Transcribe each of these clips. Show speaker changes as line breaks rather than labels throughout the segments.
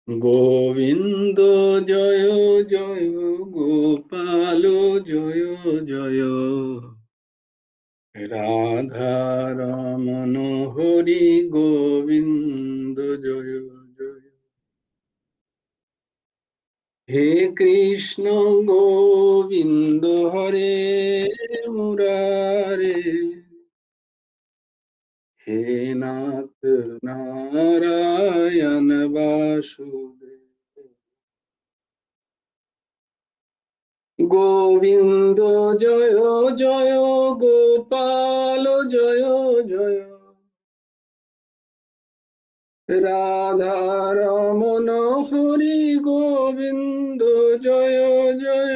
গোবিন্দ জয় জয় গোপাল জয় জয় রাধারমণ হরি গোবিন্দ জয় জয় হে কৃষ্ণ গোবিন্দ হরে মুরারে হে নাথ নারায়ণ বাসুদেব গোবিন্দ জয় জয় গোপাল জয় জয় রাধারমণ হরি গোবিন্দ জয় জয়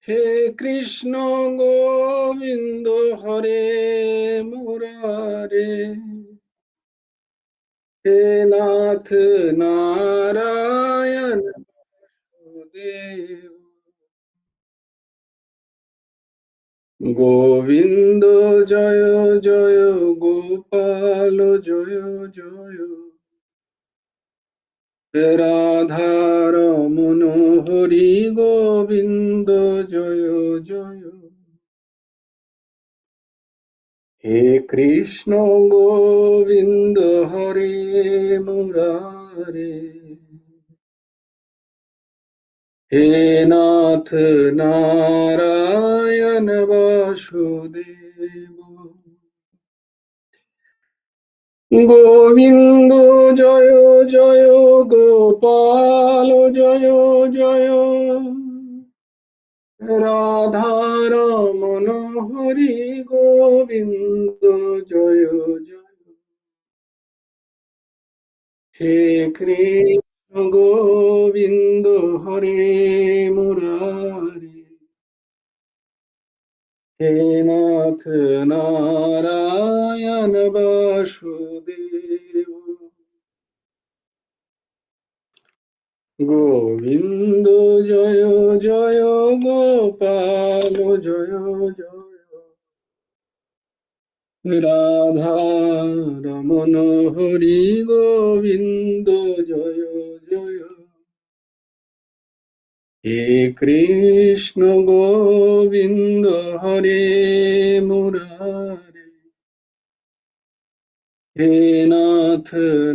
হে কৃষ্ণ গোবিন্দ হরে মুরারে হে নাথ নারায়ণ বাসুদেব গোবিন্দ জয় জয় গোপাল জয় জয় রাধারমণ হরি গোবিন্দ জয় জয় হে কৃষ্ণ গোবিন্দ হরে মুরারে হে নাথ নারায়ণ বাসুদেব গোবিন্দ জয় জয় গোপাল জয় জয় রাধারমণ হরি গোবিন্দ জয় জয় হে কৃষ্ণ গোবিন্দ হরে মুরারি হে নাথ নারায়ণ বাসুদেব গোবিন্দ জয় জয় গোপাল জয় জয় রাধা রমণ হরি গোবিন্দ জয় জয় হে কৃষ্ণ গোবিন্দ হরে মুরারে হে নাথ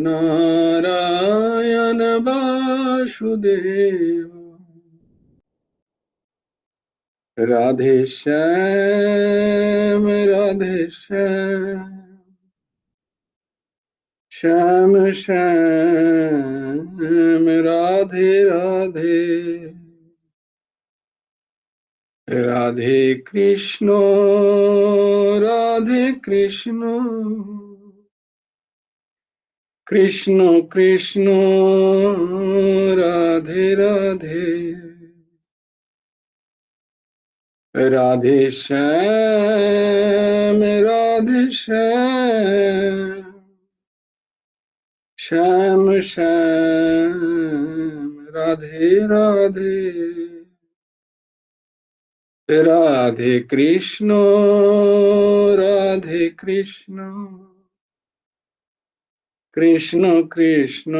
নারায়ণ বাসুদেব রাধে শ্যাম রাধে শ্যাম শ্যাম শ্যাম রাধে রাধে রাধে কৃষ্ণ রাধে কৃষ্ণ কৃষ্ণ কৃষ্ণ রাধে রাধে রাধে শ্যাম রাধে শ্যাম শ্যাম শ্যাম রাধে রাধে রাধে কৃষ্ণ রাধে কৃষ্ণ কৃষ্ণ কৃষ্ণ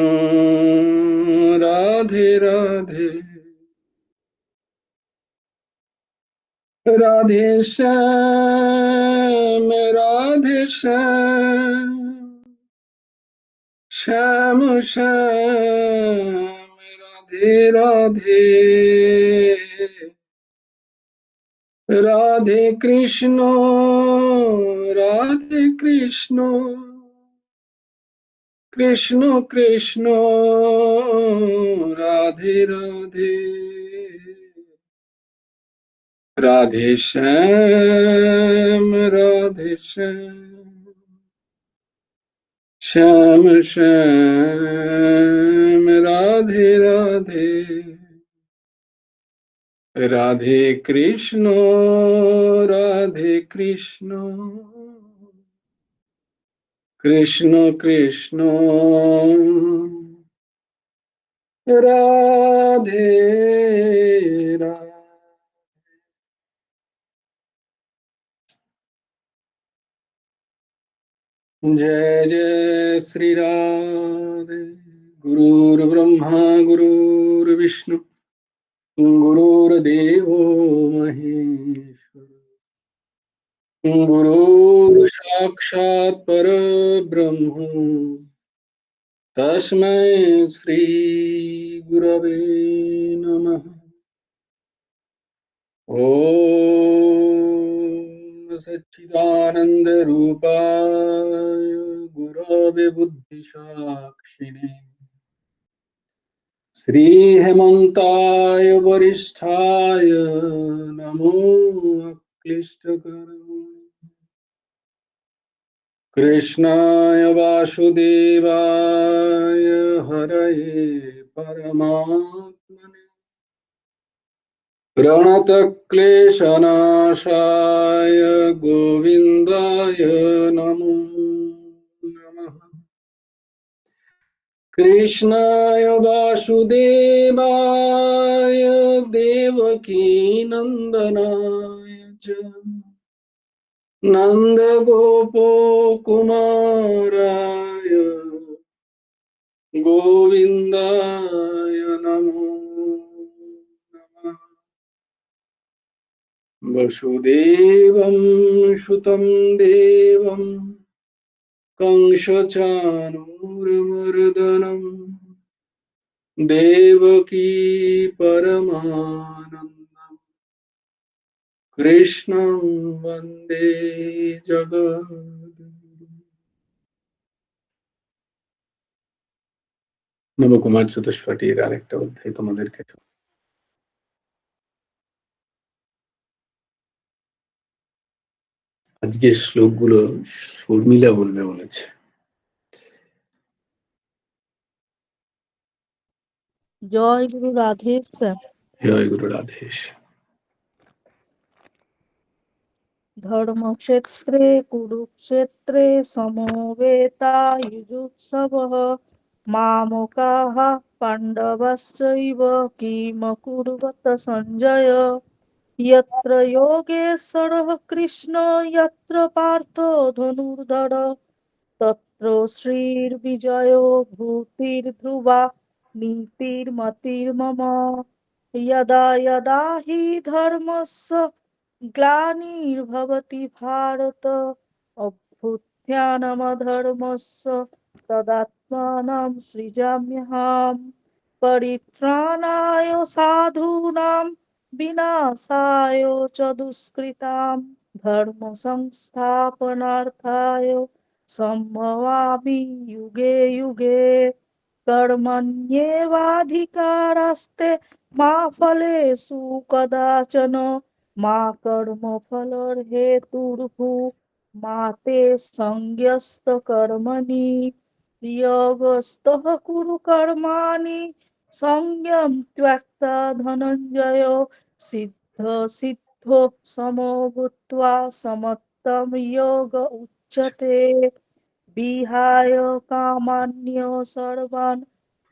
রাধে রাধে রাধে শ্যাম রাধে শ্যাম শ্যাম শ্যাম রাধে রাধে রাধে কৃষ্ণ রাধে কৃষ্ণ কৃষ্ণ কৃষ্ণ রাধে রাধে রাধে শ্যাম রাধে শ্যাম শ্যাম শ্যাম রাধে রাধে রাধে কৃষ্ণ রাধে কৃষ্ণ কৃষ্ণ কৃষ্ণ রাধে রাধে जय जय श्री राधे। गुरुर्ब्रह्मा गुरुर्विष्णु गुरुर्देवो महेश्वर गुरुर् साक्षात् परब्रह्म तस्मै श्री गुरवे नमः। ॐ सच्चिदानंद रूपाय गुरवे बुद्धिसाक्षिणे श्री हेमंताय वरिष्ठाय नमो अक्लिष्टकर्मणे कृष्णाय वासुदेवाय हरये परमात्मने प्रणतक्लेशनाशाय गोविन्दाय नमो नमः। कृष्णाय वासुदेवाय देवकीनन्दनाय च नन्दगोपकुमाराय गोविन्दाय नमो नमः। वसुदेवं सुतं देवं कंसचाणूरमर्दनम् देवकी परमानन्दम् कृष्णं वन्दे जगद्गुरुम्। নবকুমার চতুষ্পটির আরেকটা অধ্যায় তোমাদেরকে আজকে শ্লোকগুলো শর্মিলা বলবে বলেছে।
জয় গুরু রাধেশ।
জয় গুরু রাধেশ।
ধর্মক্ষেত্রে কুরুক্ষেত্রে সমবেতাযুৎসবঃ মামকাঃ পাণ্ডবাশ্চৈব কিমকুর্বত সঞ্জয় यत्र योगेश्वरः कृष्ण यत्र पार्थो धनुर्धर तत्र श्रीर्विजयो भूतिर्ध्रुवा नीतिर्मतिर्मम यदा यदा हि धर्मस्य ग्लानिर्भवति भारत अभ्युत्थानमधर्मस्य तदात्मानं सृजाम्यहम् परित्राणाय साधूनां विनाशाय च दुष्कृतां धर्म संस्थापनार्थाय सम्भवामि युगे युगे कर्मण्येवाधिकारस्ते मा फलेषु कदाचन मा कर्मफलहेतुर्भू मा ते संज्ञस्तकर्मणि योगस्थः कुरु कर्माणि संज्ञं त्यक्त्वा धनञ्जय सिद्ध सिद्धो समो भूत्वा समत्तं योग उच्यते विहाय कामान्यो सर्वान्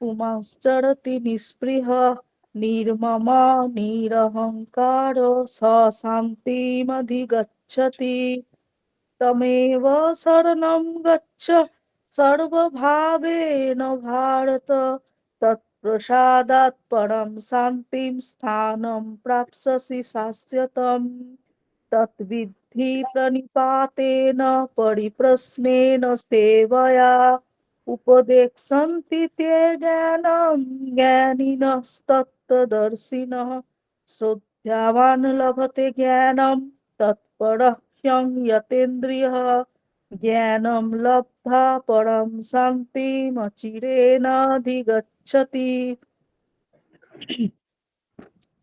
पुंश्चरति निःस्पृहः निर्ममो निरहङ्कारो स शान्तिमधिगच्छति तमेव शरणं गच्छ सर्वभावेन भारत तत्प्रसादात् परं शान्तिं स्थानं प्राप्स्यसि शाश्वतम् तद्विद्धि प्रणिपातेन परिप्रश्नेन सेवया उपदेक्षन्ति ते ज्ञानं ज्ञानिनस्तत्त्वदर्शिनः श्रद्धावान् लभते ज्ञानं तत्परः यतेन्द्रियः ज्ञानं लब्ध्वा परं शान्तिमचिरेणाधिगच्छति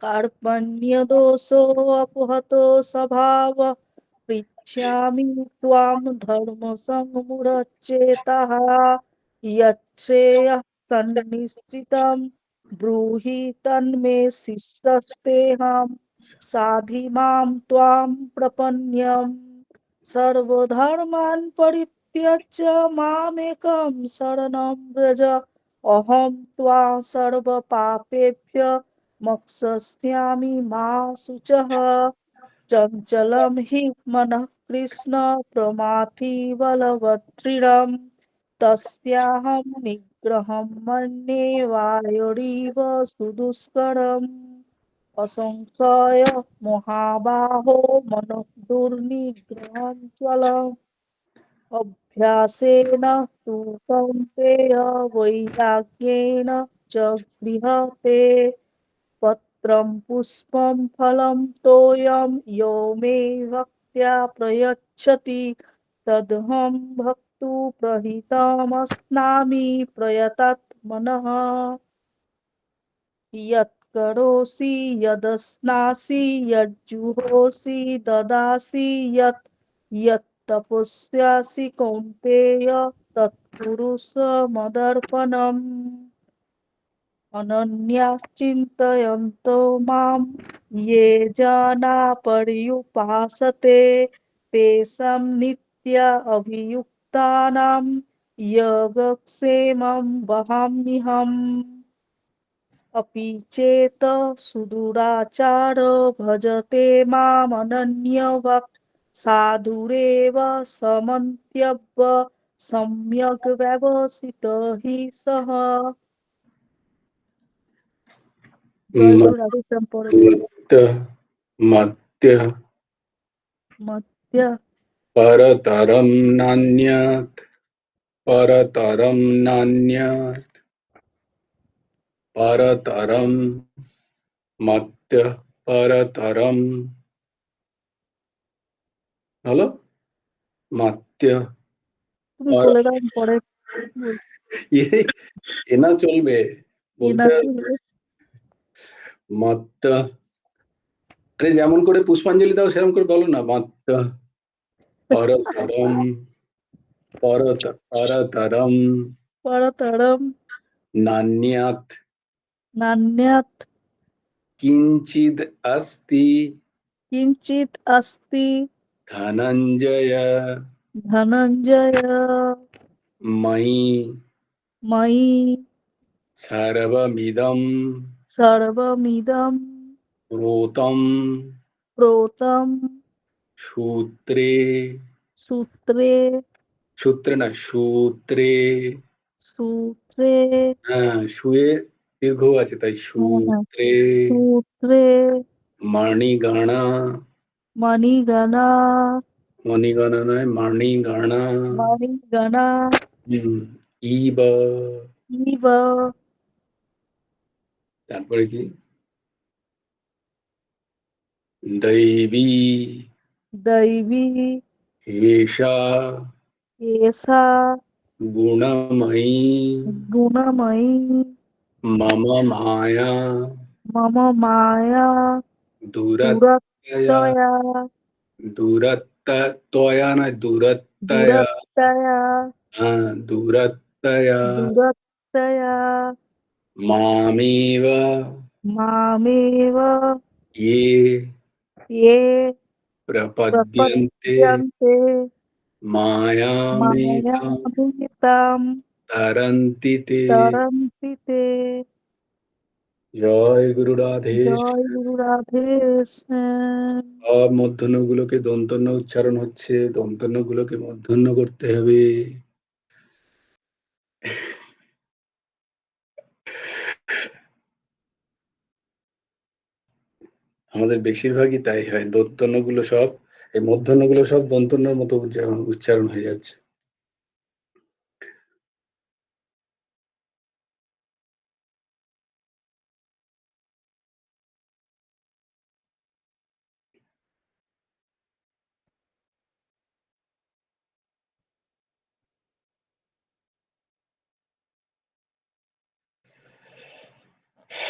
कार्पण्यदोषोऽपहतो स्वभावः पृच्छामि त्वां धर्मसङ्मुरचेताः यच्छ्रेयः सन्निश्चितं ब्रूहि तन्मे शिष्यस्तेऽहं साधि त्वां प्रपन्नम् सर्वधर्मान् परित्यज्य मामेकं शरणं व्रज अहं त्वा सर्वपापेभ्यः मोक्षयिष्यामि मा शुचः चञ्चलं हि मनः কৃষ্ণ প্রমাথি বলবৎৃঢ়ম তস্যাহং নিগ্রহম মন্যে বায়োরিব সুদুষ্করম অসংশয় মহাবাহো মনঃ দুর্নিগ্রহম চলম অভ্যাসেন তু কৌন্তেয় বৈরাগ্যেণ চ গৃহতে পত্রম পুষ্পম ফলম তোয়ম यो मे ভক্ত্যা প্রয়চ্ছতি তদহং ভক্তু প্রহিতমস্নামি প্রয়তাৎ মনঃ यत्करोषि यदश्नासि यज्जुहोषि ददासि यत्तपस्यासि कौन्तेय तत्कुरुष्व मदर्पणम् अनन्याः चिन्तयन्तो मां ये जना पर्युपासते तेषां नित्य अभियुक्तानां योगक्षेमं वहाम्यहम् अपि चेत् सुदुराचारो भजते मामनन्यवक् साधुरेव समन्त्यव्य सम्यग् व्यवसितो हि सः জয়গুরু রাধেশ্যাম পরে
মত্য
মধ্য
পরতরম নান্যৎ পরতরম নান্যৎ পরতরম মত্য পরতরম হলো মত্য
তুমি বলে দাও পরে
এনা চলবে বলতে
চলবে
মত্ত আরে যেমন করে পুষ্পাঞ্জলি দাও সেরকম করে বলো না মত্ত পরতরম পরতরম
পরতরম
নান্যাৎ
নান্যাৎ
কিঞ্চিদ अस्ति
কিঞ্চিৎ अस्ति
ধনঞ্জয়
ধনঞ্জয়
ময়ি
ময়ি
সর্বমিদম
সর্বমিদম
প্रोतम
प्रोतम
सूत्रे
सूत्रे
सूत्र ना सूत्रे
सूत्रे
হ্যাঁ শুয়ে দীর্ঘ আছে তাই সূত্রে
सूत्रे
মণিগণা
मणिगणा
মণিগণা নয় মণিগণা
मणिगणा
ইব
इव
তারপরে কি দৈবী
दैवी
এষা
एषा
গুণময়ী
गुणमयी
মম মায়া
मम माया
দূরত্বয়া
दुरत्तया
দূরত্বয়া না দূরত্বয়া
दुरत्तया
দূরত্বয়া
दुरत्तया
মামেব
मामेव
ये
ये
प्रपद्यन्ते
प्रपद्यन्ते
मायामेतां
मायामेतां
तरन्ति ते
तरन्ति ते
জয় গুরু রাধে
জয় গুরু রাধে শ্যাম।
সব মূর্ধন্য গুলোকে দন্তন্য উচ্চারণ হচ্ছে দন্তন্য গুলোকে মূর্ধন্য করতে হবে আমাদের বেশিরভাগই তাই হয় দন্তন্য গুলো সব এই মূর্ধন্য গুলো সব দন্তন্যর মতো উচ্চারণ হয়ে যাচ্ছে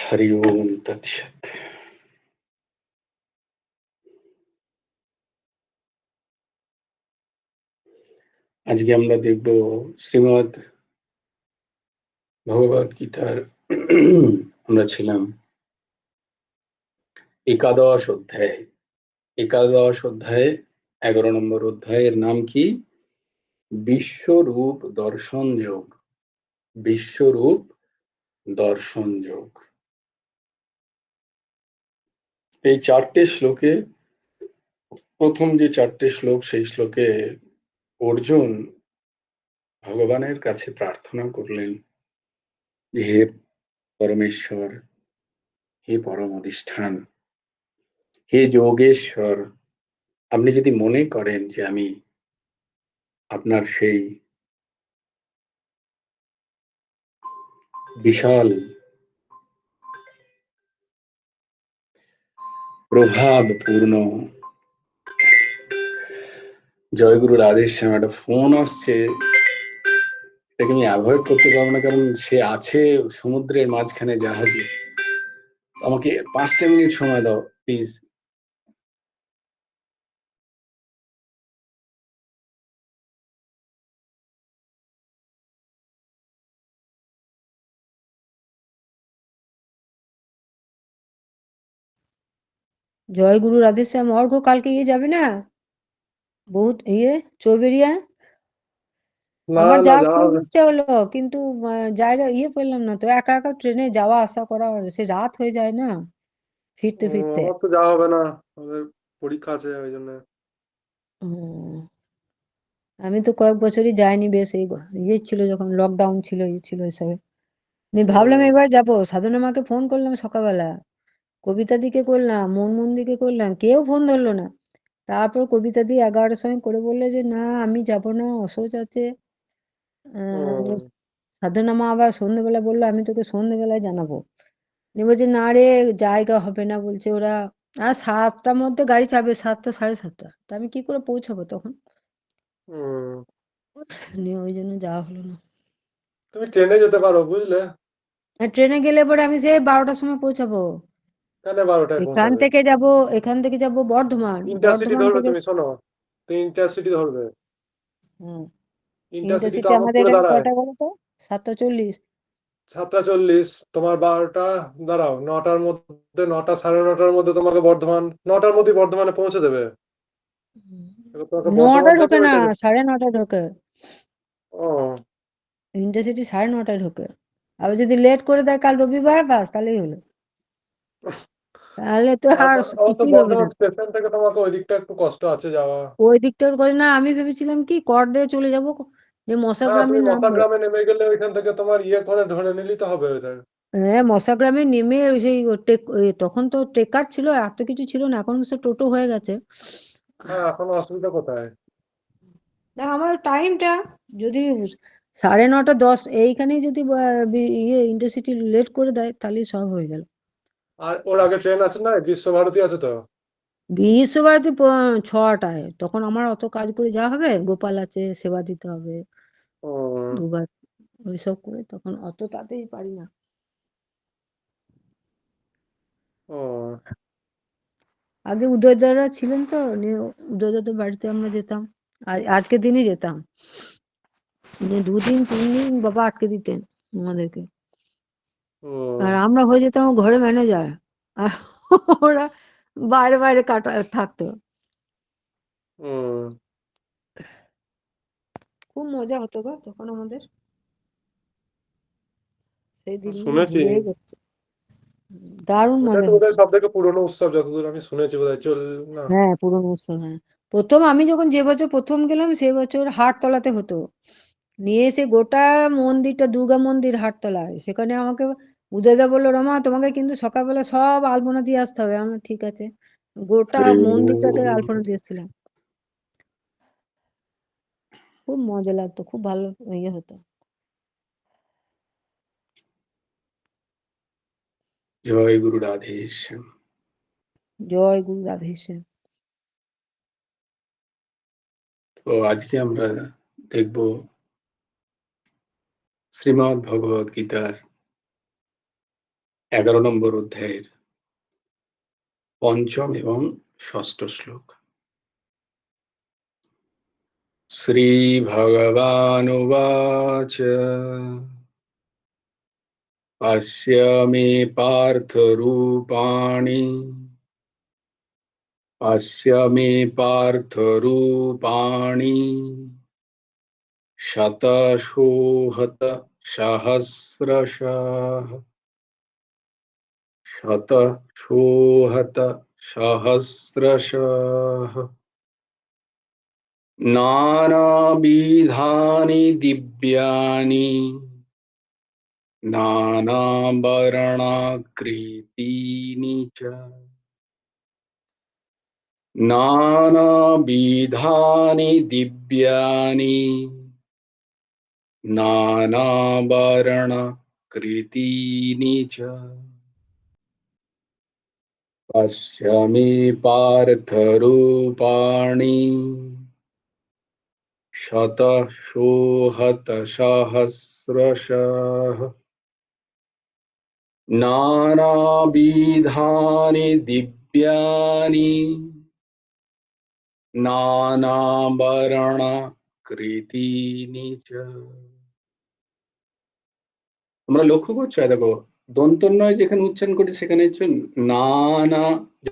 হরি ওম তৎসৎ আজকে আমরা দেখব শ্রীমদ্ ভগবত গীতার আমরা ছিলাম একাদশ অধ্যায়ে 11 নম্বর অধ্যায়ের নাম কি বিশ্বরূপ দর্শন যোগ বিশ্বরূপ দর্শন যোগ এই 4টে শ্লোকে প্রথম যে 4টে শ্লোক, সেই শ্লোকে অর্জুন ভগবানের কাছে প্রার্থনা করলেন যে, হে পরমেশ্বর, হে পরম অধিষ্ঠান, হে যোগেশ্বর, আপনি যদি মনে করেন যে আমি আপনার সেই বিশাল প্রভাবপূর্ণ, জয়গুরুর আদেশ, আমার একটা ফোন আসছে, এটাকে আমি অ্যাভয়েড করতে পারবো না, কারণ সে আছে সমুদ্রের মাঝখানে জাহাজে। আমাকে 5টা মিনিট সময় দাও প্লিজ।
জয় গুরু রাধেশ্যাম অর্ঘ্য কালকে যাবে না? বহুত চৌবেরিয়া।
না
আমার
না
যাওয়ার
যাওয়া
খুব
হবে।
ইচ্ছা হলো, কিন্তু জায়গা পেলাম না তো। একা একা ট্রেনে যাওয়া আসা করা, সে রাত হয়ে যায় না ফিরতে ফিরতে।
আমার তো যাওয়া হবে না, আমাদের পরীক্ষা আছে ওই জন্য।
উম, আমি তো কয়েক বছরই যাইনি, বেশ এই ছিল যখন লকডাউন ছিল, ছিল এসবে। ভাবলাম এবার যাবো। সাধনা মাকে ফোন করলাম সকালবেলা, কবিতা দিকে করলাম, মনমুন দিকে করলাম, কেউ ফোন ধরলো না। তারপর কবিতা দি 11টার সময় করে বললে যে না আমি যাব না, অসহ্য আছে। যে
হুম
সাধনা মা আবার সন্ধ্যেবেলা বললো আমি তোকে সন্ধ্যেবেলায় জানাবো। নিয়ে বলছে না রে, জায়গা হবে না বলছে ওরা। আর 7টার মধ্যে গাড়ি ছাড়বে, 7টা 7:30। তা আমি কি করে পৌঁছাবো তখন?
হুম
নিয়ে ওই জন্য যাওয়া হলো না।
তুমি ট্রেনে যেতে পারো বুঝলে।
আর ট্রেনে গেলে পরে আমি সেই 12টার সময় পৌঁছাবো।
কেন 12টায়
এখান
পৌঁছাবে?
থেকে যাব, এখান থেকে যাব বর্ধমান,
ইন্টারসিটি
বর্ধমান
ধরবে,
থেকে।
তুমি শোনো, তুমি ইন্টারসিটি ধরবে।
হুম।
ইন্টারসিটি তো
ইন্টারসিটি আমাদের
আমোদপুরে
এখানে
দাঁড়ায়
কয়টা বলো তো? 7:40।
7টা 40। তোমার 12টা, দাঁড়াও, 9টার মধ্যে, 9টা 9:30-র মধ্যে তোমাকে বর্ধমান, 9টার মধ্যে বর্ধমানে পৌঁছে দেবে। এবার তোমাকে বর্ধমান
9টা
থেকে
ঢোকে না,
ওইটা
9:30 ঢোকে।
ও
ইন্টারসিটি 9:30 ঢোকে। আবার যদি লেট করে দেয় কাল রবিবার, বাস তাহলেই হলো। তাহলে তো আর
অবশ্য
কিছুই হবে না।
বর্ধমান স্টেশন থেকে তোমাকে ওই দিকটা একটু কষ্ট আছে যাওয়া।
ওই দিকটার করে না, আমি ভেবেছিলাম কি করডে চলে যাব, যে
হ্যাঁ,
মশাগ্রামে
তুমি
নামবো।
মশাগ্রামে নেমে গেলে ওইখান থেকে তোমার করে ধরে নিলেই তো হবে ওইটা।
হ্যাঁ, মশাগ্রামে নেমে সেই তখন তো ট্রেকার ছিল, এত কিছু ছিল না, এখন সে টোটো হয়ে গেছে।
হ্যাঁ, এখন অসুবিধা কোথায়?
না আমার টাইমটা যদি 9:30 10 এইখানেই যদি ইন্টারসিটি লেট করে দেয়, তাহলেই সব হয়ে গেল।
আর ওর আগে ট্রেন আছে না, বিশ্বভারতী আছে তো।
বিশ্বভারতী 6টায়, তখন আমার অত কাজ করে যাওয়া হবে, গোপাল আছে, সেবা দিতে হবে
ও
দুবার, ওইসব করে তখন অত তাড়াতাড়ি পারি না।
ও
আগে উদয়দারা ছিলেন তো, নিয়ে উদয়দাদের বাড়িতে আমরা যেতাম। আজকের দিনই যেতাম, যে 2 দিন 3 দিন বাবা আটকে দিতেন আমাদেরকে। আর
ও
আমরা হয়ে যেতাম ঘরে ম্যানেজার, আর ওরা বাইরে বাইরে থাকতো।
ও
খুব মজা হতো গো তখন আমাদের, সেই দিনগুলো
শুনেছি।
ভুলে যাচ্ছে। দারুণ
ওটা
মজা
তো
হতো।
বোধহয় সব থেকে পুরোনো উৎসব, যতদূর আমি শুনেছি বোধহয় না।
হ্যাঁ পুরোনো উৎসব, হ্যাঁ। প্রথম আমি যখন যে বছর প্রথম গেলাম, সেই বছর হাটতলাতে হতো। নিয়ে এসে গোটা মন্দিরটা, দুর্গা মন্দির হাটতলায়, সেখানে আমাকে উদয়দা বললো রমা তোমাকে কিন্তু সকালবেলা সব আলপনা দিয়ে আসতে হবে। আমার ঠিক আছে, গোটা
হরি
মন্দিরটাতে
বল।
আলপনা দিয়েছিলাম। খুব মজা লাগতো, খুব ভালো হতো।
জয় গুরু রাধেশ।
জয় গুরু রাধেশ্যাম।
তো আজকে আমরা দেখব শ্রীমদ্ ভগবদ গীতার 11 নম্বর অধ্যায়ের 5ম এবং 6ষ্ঠ শ্লোক। শ্রী ভগবানুবাচ পশ্য মে পার্থ রূপাণি, পশ্য মে পার্থ রূপাণি শতশোহত সহস্রশঃ, শতশোহত সহস্রশঃ। নানাবিধানি দিব্যানি নানাবর্ণাকৃতীনি চ নানাবিধানি দিব্যানি নানাবর্ণাকৃতীনি চ পশ্যমে পার্থরূপাণি শতশোহতসহস্রশঃ নানাবিধানি দিব্যানি নানাবর্ণাকৃতীনি চ। তোমরা লক্ষ্য করছো, দেখো দন্তন্বয় যেখানে উচ্চারণ করি সেখানে হচ্ছে নানা,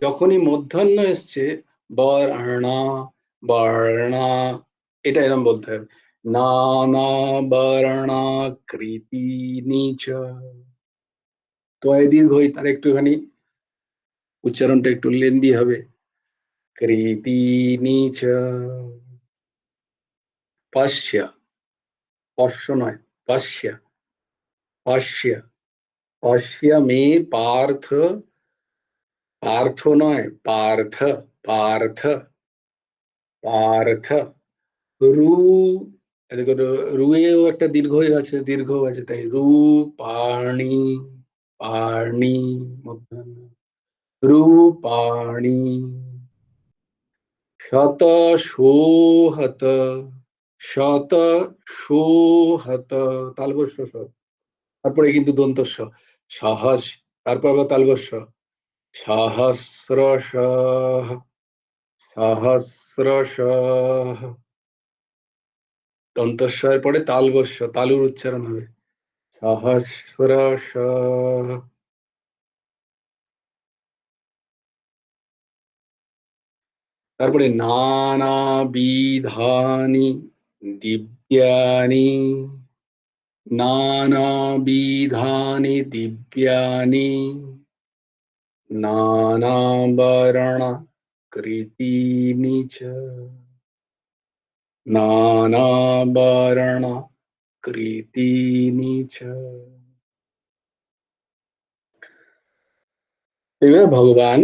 যখনই মূর্ধন্য এসছে বর্ণা বর্ণা, এটা এরকম বলতে হবে, নানা বর্ণাকৃতীনি চ। তয় দীর্ঘ তার একটুখানি উচ্চারণটা একটু লেন্দি হবে, কৃতীনি চ। পশ্য, পশ্য নয় পশ্য, পশ্য, পশ্য মে পার্থ, পার্থ নয় পার্থ, পার্থ, পার্থ, রু, দেখো রুয়েও একটা দীর্ঘ আছে, দীর্ঘ আছে, তাই রু পাণি, পাণি মধ্যাহ্ন, রূপাণি, শত সোহত, শত সোহত তালবস্য স, তারপরে কিন্তু দন্তস্ব, সাহস, তারপর আবার তালবস্য, সহস্রশ, সহস্রশ, দন্তস্বয়ের পরে তালবস্য, তালুর উচ্চারণ হবে, সহস্রশ। তারপরে নানাবিধানি দিব্যানি, নানাবিধানি দিব্যানি নানাবর্ণাকৃতীনি চ, নানাবর্ণাকৃতীনি চ। এবার ভগবান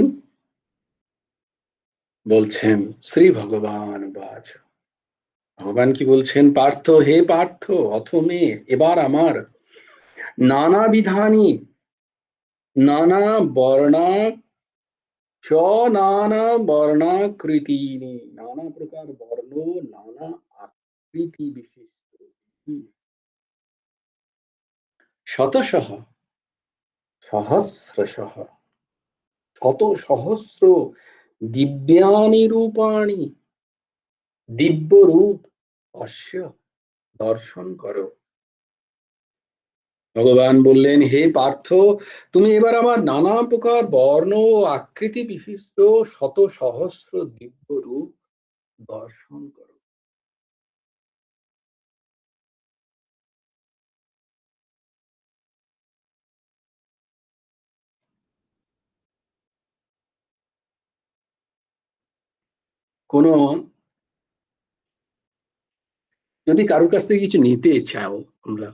বলছেন, শ্রী ভগবান বাচ, ভগবান কি বলছেন, পার্থ, হে পার্থ, অথ মে, এবার আমার নানাবিধানি, নানা বর্ণা চ, নানা বর্ণাকৃতিনি, নানা প্রকার বর্ণ, নানা আকৃতি বিশিষ্ট, শতশঃ সহস্রশঃ, শত সহস্র, দিব্যানি রূপাণি, দিব্য রূপ, অশ্য দর্শন করো। ভগবান বললেন, হে পার্থ, তুমি এবার আমার নানা প্রকার বর্ণ ও আকৃতি বিশিষ্ট শত সহস্র দিব্য রূপ দর্শন করো। কোন, যদি কারোর কাছ থেকে কিছু নিতে চাও, আমরা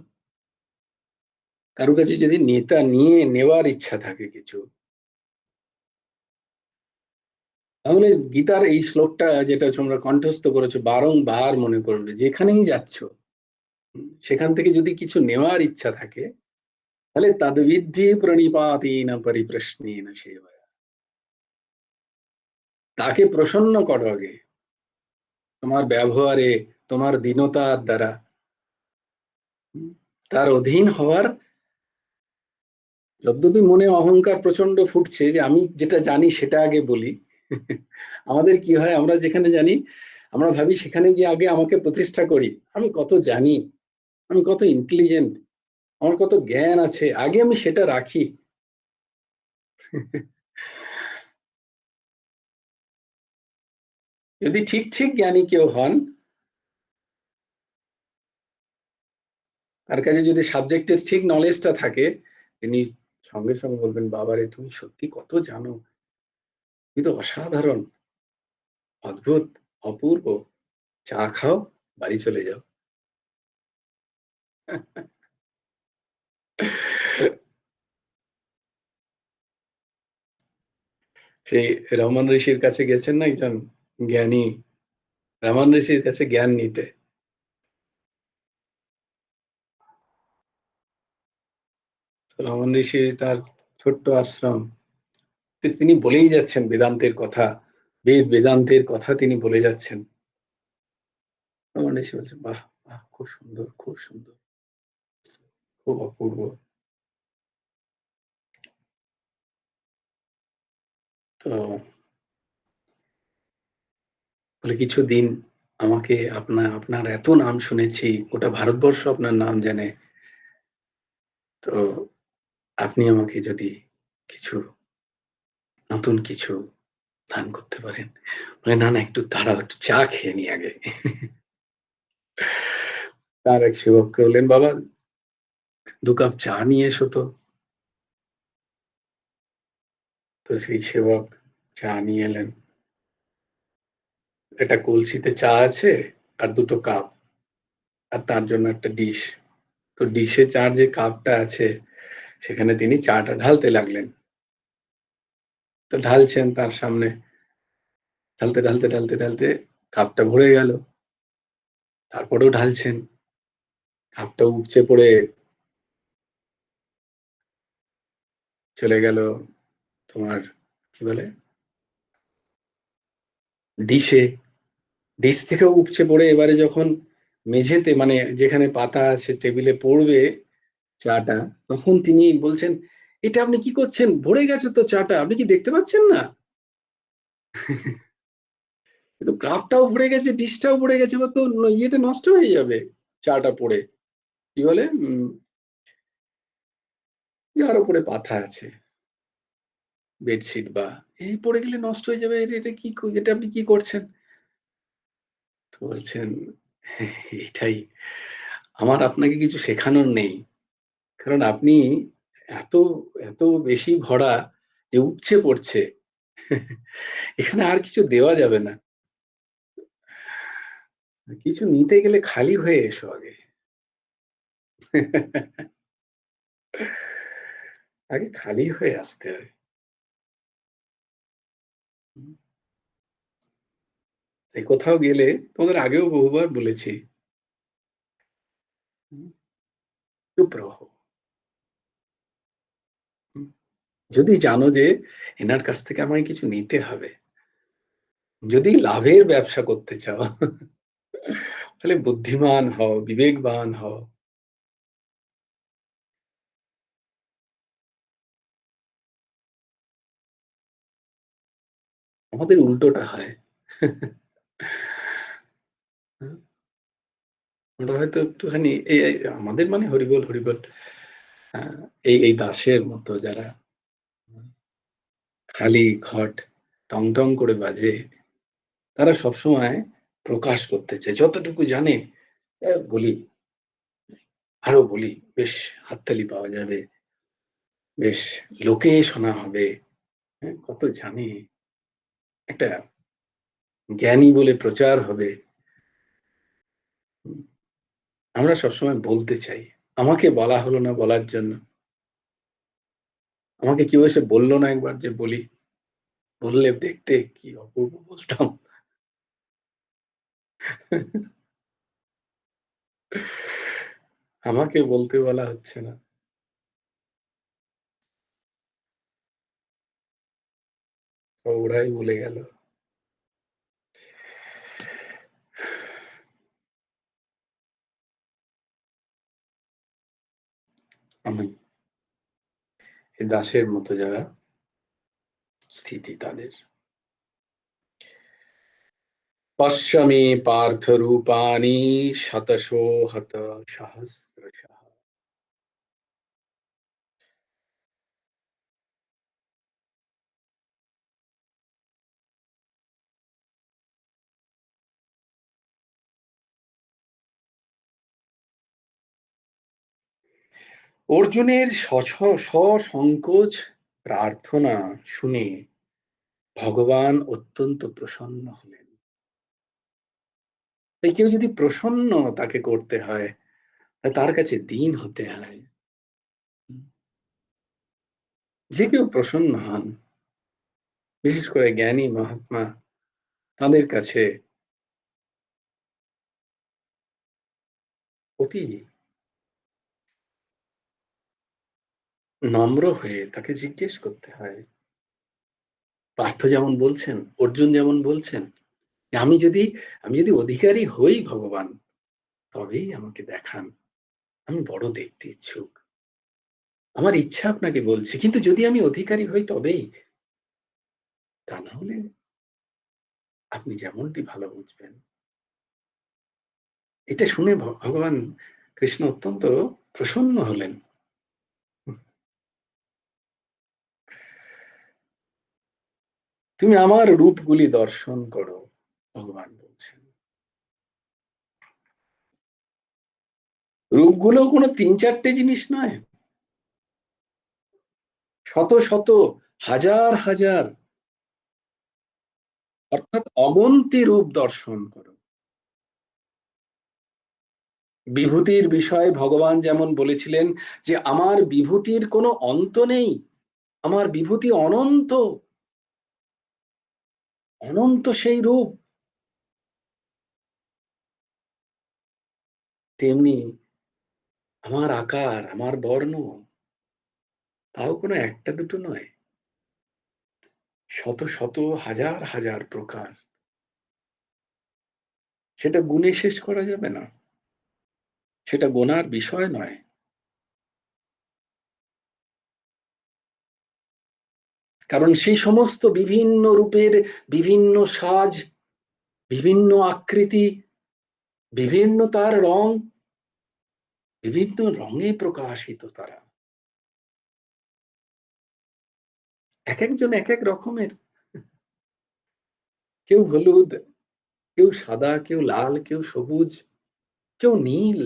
কারোর কাছে যদি নেতা নিয়ে নেওয়ার ইচ্ছা থাকে কিছু, তাহলে গীতার এই শ্লোকটা যেটা তোমরা কণ্ঠস্থ করেছো বারংবার মনে করবে, যেখানেই যাচ্ছ সেখান থেকে যদি কিছু নেওয়ার ইচ্ছা থাকে, তাহলে তদ্বিদ্ধি প্রণিপাতেন পরিপ্রশ্নেন সেবয়া, তাকে প্রসন্ন করো আগে তোমার ব্যবহারে, তোমার দীনতার দ্বারা, তার অধীন হওয়ার, যদ্যপি মনে অহংকার প্রচন্ড ফুটছে যে আমি যেটা জানি সেটা আগে বলি, আমাদের কি হয়, আমরা যেখানে জানি আমরা ভাবি সেখানে গিয়ে আগে আমাকে প্রতিষ্ঠা করি, আমি কত জানি, আমি কত ইন্টেলিজেন্ট, আমার কত জ্ঞান আছে, আগে আমি সেটা রাখি। যদি ঠিক ঠিক জ্ঞানী কেউ হন, তার কাছে যদি সাবজেক্টের ঠিক নলেজটা থাকে, তিনি সঙ্গে সঙ্গে বলবেন, বাবারে তুমি সত্যি কত জানো, কিন্তু অসাধারণ, অদ্ভুত, অপূর্ব, চা খাও, বাড়ি চলে যাও। সেই রমন ঋষির কাছে গেছেন না একজন জ্ঞানী, রমন ঋষির কাছে জ্ঞান নিতে। রমন ঋষি তার ছোট্ট আশ্রম, তিনি বলেই যাচ্ছেন বেদান্তের কথা, বেদান্তের কথা তিনি বলে যাচ্ছেন। রমন ঋষি বলছেন, বাহ বাহ, খুব সুন্দর, খুব সুন্দর, খুব অপূর্ব। তো বলে কিছুদিন আমাকে আপনার এত নাম শুনেছি, গোটা ভারতবর্ষ আপনার নাম জানে, তো আপনি আমাকে যদি কিছু নতুন কিছু দান করতে পারেন। বলে না না, একটু দাঁড়াও, একটু চা খেয়ে নি আগে। তার এক সেবককে বললেন, বাবা 2 কাপ চা নিয়ে এসো তো। তো সেই সেবক চা নিয়ে এলেন। একটা কলসিতে চা আছে আর 2টো কাপ, আর তার জন্য একটা ডিশ। তো ডিশে চার যে কাপটা আছে সেখানে তিনি চাটা ঢালতে লাগলেন। তো ঢালছেন তার সামনে, ঢালতে ঢালতে ঢালতে ঢালতে কাপটা ভরে গেল। তারপরেও ঢালছেন, কাপটা উপচে পড়ে চলে গেল তোমার কি বলে ডিশে। ডিশ থেকেও উপচে পড়ে এবারে যখন মেঝেতে, মানে যেখানে পাতা আছে টেবিলে পড়বে চাটা, তখন তিনি বলছেন, এটা আপনি কি করছেন, ভরে গেছে তো চাটা, আপনি কি দেখতে পাচ্ছেন না? কিন্তু কাপটাও ভরে গেছে, ডিশটাও ভরে গেছে, এবার তো ইয়েটা নষ্ট হয়ে যাবে চাটা পড়ে। কি বলে যার উপরে পাতা আছে, বেডশিট বা এই পড়ে গেলে নষ্ট হয়ে যাবে, এটা কি, এটা আপনি কি করছেন? তো বলছেন, এটাই, আমার আপনাকে কিছু শেখানোর নেই, কারণ আপনি এত এত বেশি ভরা যে উপচে পড়ছে, এখানে আর কিছু দেওয়া যাবে না, কিছু নিতে গেলে খালি হয়ে এসো আগে। আগে খালি হয়ে আসতে হবে। তাই কোথাও গেলে, তোমাদের আগেও বহুবার বলেছি, চুপ রহো। যদি জানো যে এনার কাছ থেকে আমায় কিছু নিতে হবে, যদি লাভের ব্যবসা করতে চাও, তাহলে বুদ্ধিমান হও, বিবেকবান হও। আমাদের উল্টোটা হয়। আমরা হয়তো একটুখানি আমাদের মানে হরিবল হরিবল, এই দাসের মতো যারা খালি ঘট টং টং করে বাজে, তারা সবসময় প্রকাশ করতে চায়, যতটুকু জানে বলি, আরো বলি, বেশ হাততালি পাওয়া যাবে, বেশ লোকে শোনা হবে, কত জানে, একটা জ্ঞানী বলে প্রচার হবে। আমরা সবসময় বলতে চাই, আমাকে বলা হলো না বলার জন্য, আমাকে কেউ এসে বললো না একবার যে বলি, বললে দেখতে কি অপূর্ব বলতাম। আমাকে বলতে বলা হচ্ছে না, ওরাই বলে গেল। আমি এই দাসের মতো যারা স্থিতি তাদের, পশ্যমি পার্থ রূপানি শতশো হত সহস্রশঃ। অর্জুনের সসংকোচ প্রার্থনা শুনে ভগবান অত্যন্ত প্রসন্ন হলেন। তাই কেউ যদি প্রসন্ন তাকে করতে হয়, তার কাছে দীন হতে হয়। যে কেউ প্রসন্ন হন, বিশেষ করে জ্ঞানী মহাত্মা, তাদের কাছে অতি নম্র হয়ে তাকে জিজ্ঞেস করতে হয়। পার্থ যেমন বলছেন, অর্জুন যেমন বলছেন, আমি যদি অধিকারী হই ভগবান, তবেই আমাকে দেখান, আমি বড় দেখতে ইচ্ছুক, আমার ইচ্ছা আপনাকে বলছি, কিন্তু যদি আমি অধিকারী হই তবেই, তা না হলে আপনি যেমনটি ভালো বুঝবেন। এটা শুনে ভগবান কৃষ্ণ অত্যন্ত প্রসন্ন হলেন। তুমি আমার রূপগুলি দর্শন করো, ভগবান বলছেন। রূপগুলো কোনো ৩-৪টে জিনিস নয়, শত শত, হাজার হাজার, অর্থাৎ অগন্তি রূপ দর্শন করো। বিভূতির বিষয়ে ভগবান যেমন বলেছিলেন যে আমার বিভূতির কোনো অন্ত নেই, আমার বিভূতি অনন্ত, অনন্ত সেই রূপ, তেমনি আমার আকার, আমার বর্ণ, তাও কোনো একটা দুটো নয়, শত শত, হাজার হাজার প্রকার। সেটা গুণে শেষ করা যাবে না, সেটা গোনার বিষয় নয়। কারণ সেই সমস্ত বিভিন্ন রূপের বিভিন্ন সাজ, বিভিন্ন আকৃতি, বিভিন্ন তার রং, বিভিন্ন রঙে প্রকাশিত তারা, এক একজন এক এক রকমের। কেউ হলুদ, কেউ সাদা, কেউ লাল, কেউ সবুজ, কেউ নীল,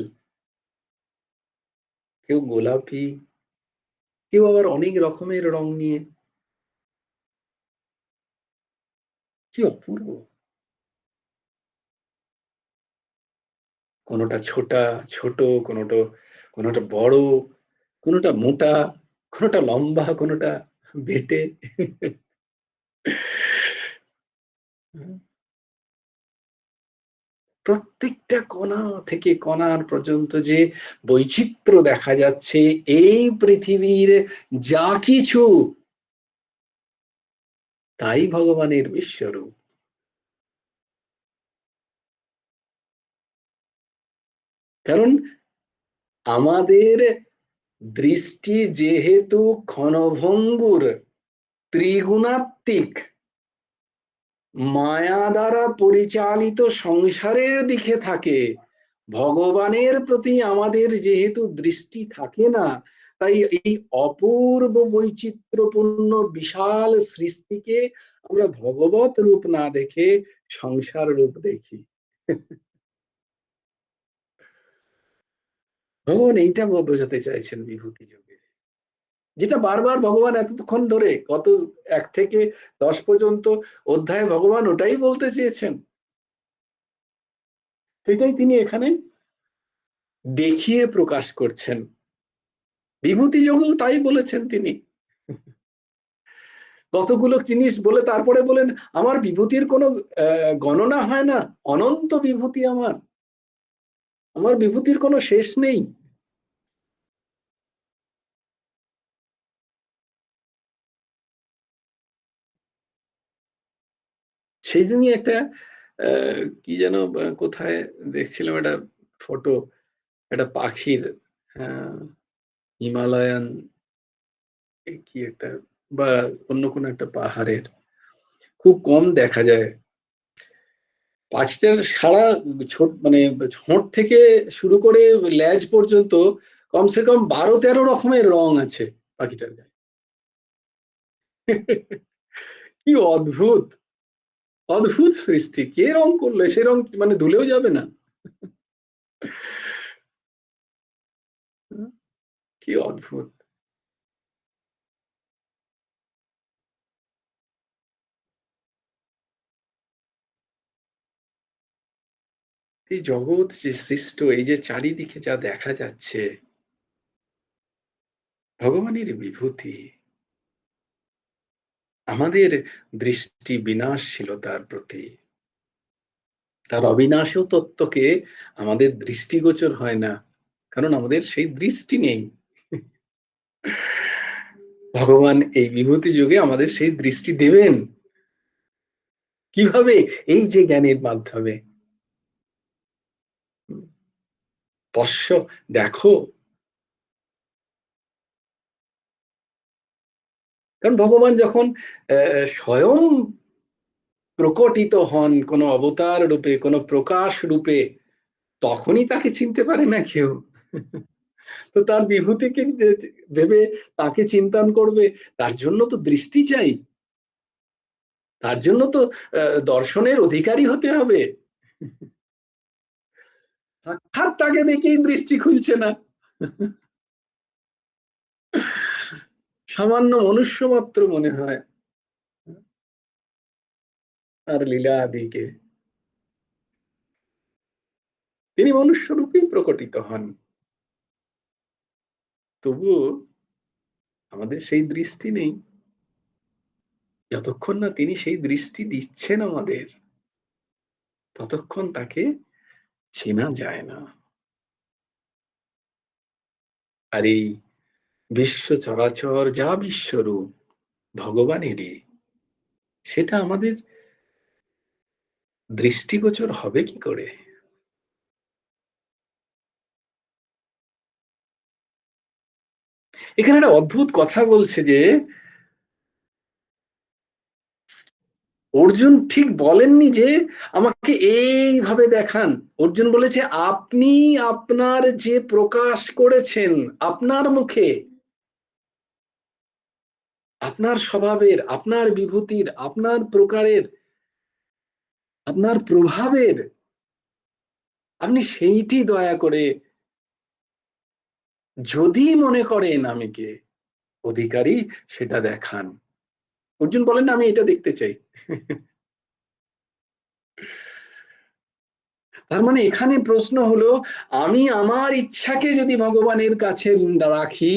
কেউ গোলাপি, কেউ আবার অনেক রকমের রং নিয়ে। কি অপূর্ব! কোনোটা ছোট, কোনোটা কোনোটা বড়, কোনোটা মোটা, কোনোটা লম্বা, কোনোটা বেঁটে। প্রত্যেকটা কণা থেকে কণার পর্যন্ত যে বৈচিত্র্য দেখা যাচ্ছে, এই পৃথিবীর যা কিছু, তাই ভগবানের বিশ্বরূপ। কারণ আমাদের দৃষ্টি যেহেতু ক্ষণভঙ্গুর, ত্রিগুণাত্মিক, মায়া দ্বারা পরিচালিত সংসারের দিকে থাকে, ভগবানের প্রতি আমাদের যেহেতু দৃষ্টি থাকে না, তাই এই অপূর্ব বৈচিত্র্যপূর্ণ বিশাল সৃষ্টিকে আমরা ভগবত রূপ না দেখে সংসার রূপ দেখি। ভগবান এইটা বোঝাতে চাইছেন বিভূতি যোগে, যেটা বারবার ভগবান এতক্ষণ ধরে কত 1 থেকে 10 পর্যন্ত অধ্যায়ে ভগবান ওটাই বলতে চেয়েছেন, সেটাই তিনি এখানে দেখিয়ে প্রকাশ করছেন। বিভূতি যোগেও তাই বলেছেন তিনি। কতগুলো জিনিস বলে তারপরে বলেন আমার বিভূতির কোনো গণনা হয় না, অনন্ত বিভূতি আমার, আমার বিভূতির কোনো শেষ নেই। সেই জন্যই একটা কি যেন কোথায় দেখছিলাম একটা ফটো, একটা পাখির, হিমালয়ান কি একটা, বা অন্য কোনো একটা পাহাড়ের, খুব কম দেখা যায় পাখিটার সারা মানে ঠোঁট থেকে শুরু করে লেজ পর্যন্ত কমসে কম 12-13 রকমের রং আছে পাখিটার গায়ে। কি অদ্ভুত, অদ্ভুত সৃষ্টি, কে রং করলো, সে রং মানে ধুলেও যাবে না। কি অদ্ভুত! এই জগৎ যে সৃষ্ট, এই যে চারিদিকে যা দেখা যাচ্ছে, ভগবানের বিভূতি। আমাদের দৃষ্টি বিনাশশীলতার প্রতি, তার অবিনাশী তত্ত্বকে আমাদের দৃষ্টিগোচর হয় না, কারণ আমাদের সেই দৃষ্টি নেই। ভগবান এই বিভূতি যুগে আমাদের সেই দৃষ্টি দেবেন কিভাবে? এই যে জ্ঞানের মাধ্যমে। পশ্য, দেখো। কারণ ভগবান যখন স্বয়ং প্রকটিত হন কোন অবতার রূপে, কোন প্রকাশ রূপে, তখনই তাকে চিনতে পারে না কেউ। তো তার বিভূতিকে ভেবে তাকে চিন্তন করবে, তার জন্য তো দৃষ্টি চাই, তার জন্য তো দর্শনের অধিকারী হতে হবে। সাক্ষাৎ তাকে দেখেই দৃষ্টি খুলছে না, সামান্য মনুষ্য মাত্র মনে হয় আর লীলা আদিকে। তিনি মনুষ্য রূপেই প্রকটিত হন, তবু আমাদের সেই দৃষ্টি নেই। যতক্ষণ না তিনি সেই দৃষ্টি দিচ্ছেন আমাদের, ততক্ষণ তাকে চেনা যায় না। আর এই বিশ্ব চরাচর যা বিশ্বরূপ ভগবানেরই, সেটা আমাদের দৃষ্টিগোচর হবে কি করে? এখানে একটা অদ্ভুত কথা বলছে যে অর্জুন ঠিক বলেননি যে আমাকে এইভাবে দেখান। অর্জুন বলেছে আপনি আপনার যে প্রকাশ করেছেন আপনার মুখে, আপনার স্বভাবের, আপনার বিভূতির, আপনার প্রকারের, আপনার প্রভাবের, আপনি সেইটি দয়া করে, যদি মনে করেন আমি কে অধিকারী, সেটা দেখান। অর্জুন বলেন আমি এটা দেখতে চাই। তার মানে এখানে প্রশ্ন হলো, আমি আমার ইচ্ছাকে যদি ভগবানের কাছে রাখি,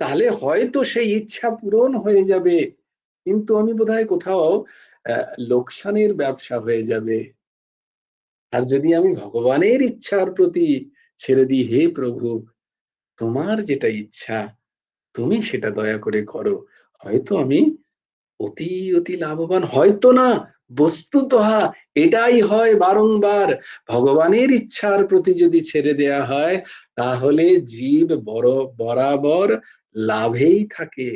তাহলে হয়তো সেই ইচ্ছা পূরণ হয়ে যাবে, কিন্তু আমি বোধহয় কোথাও লোকসানের ব্যবসা হয়ে যাবে। আর যদি আমি ভগবানের ইচ্ছার প্রতি ছেড়ে দিই, হে প্রভু তোমার যেটা ইচ্ছা তুমি সেটা দয়া করে করো, হয়তো আমি অতি অতি লাভবান, হয়তো না, বস্তুতঃ এটাই হয় বারংবার। ভগবানের ইচ্ছার প্রতি যদি ছেড়ে দেয়া হয়, তাহলে জীব বরাবর লাভেই থাকে,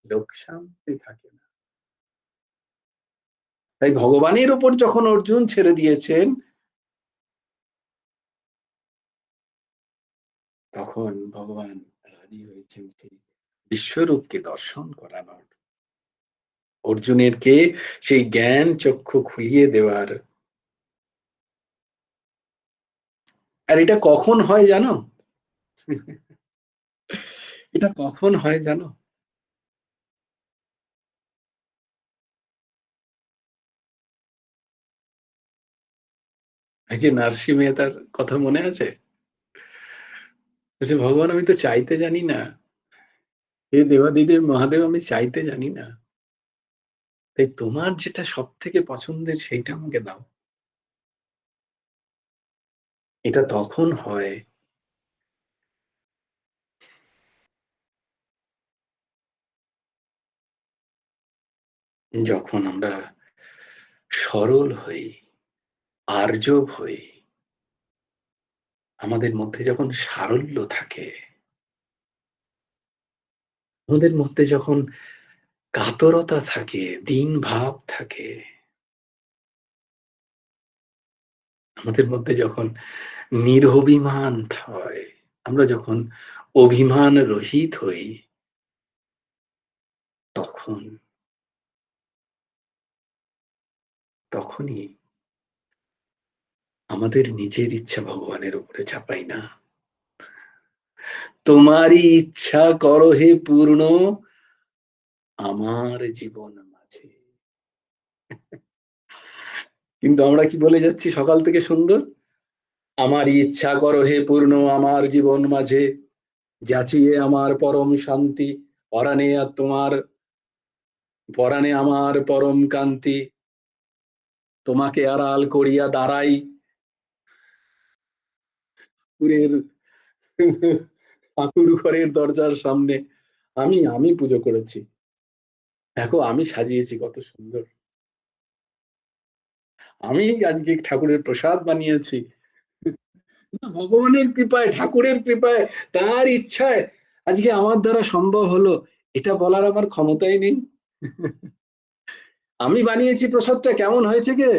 লোকসানতে থাকে না। তাই ভগবানের উপর যখন অর্জুন ছেড়ে দিয়েছেন, তখন ভগবান রাজি হয়েছেন সেই বিশ্বরূপকে দর্শন করানোর, অর্জুনেরকে সেই জ্ঞান চক্ষু খুলিয়ে দেওয়ার। আর এটা কখন হয় জানো? এটা কখন হয় জানো? এই যে নারসি মেহতার কথা মনে আছে? ভগবান আমি তো চাইতে জানি না, হে দেবাদিদেব মহাদেব আমি চাইতে জানি না, তাই তোমার যেটা সব থেকে পছন্দের সেইটা আমাকে দাও। এটা তখন হয় যখন আমরা সরল হই, আর্জব হই, আমাদের মধ্যে যখন সারল্য থাকে, আমাদের মধ্যে যখন কাতরতা থাকে, দীন ভাব থাকে, আমাদের মধ্যে যখন নিরভিমান হয়, আমরা যখন অভিমান রহিত হই, তখন তখনই আমাদের নিজের ইচ্ছা ভগবানের উপরে চাপাই না। তোমারই ইচ্ছা করো হে পূর্ণ আমার জীবন মাঝে। কিন্তু আমরা কি বলে যাচ্ছি সকাল থেকে সুন্দর? আমার ইচ্ছা করো হে পূর্ণ আমার জীবন মাঝে, যাচিয়ে আমার পরম শান্তি, পরাণে আমার পরম কান্তি, তোমাকে আড়াল করিয়া দাঁড়াই ঠাকুরের ঠাকুর ঘরের দরজার সামনে। আমি পুজো করেছি, দেখো আমি সাজিয়েছি কত সুন্দর, আমি আজকে ঠাকুরের প্রসাদ বানিয়েছি। ভগবানের কৃপায়, ঠাকুরের কৃপায়, তার ইচ্ছায় আজকে আমার দ্বারা সম্ভব হলো, এটা বলার আমার ক্ষমতাই নেই। আমি বানিয়েছি প্রসাদটা, কেমন হয়েছে গে?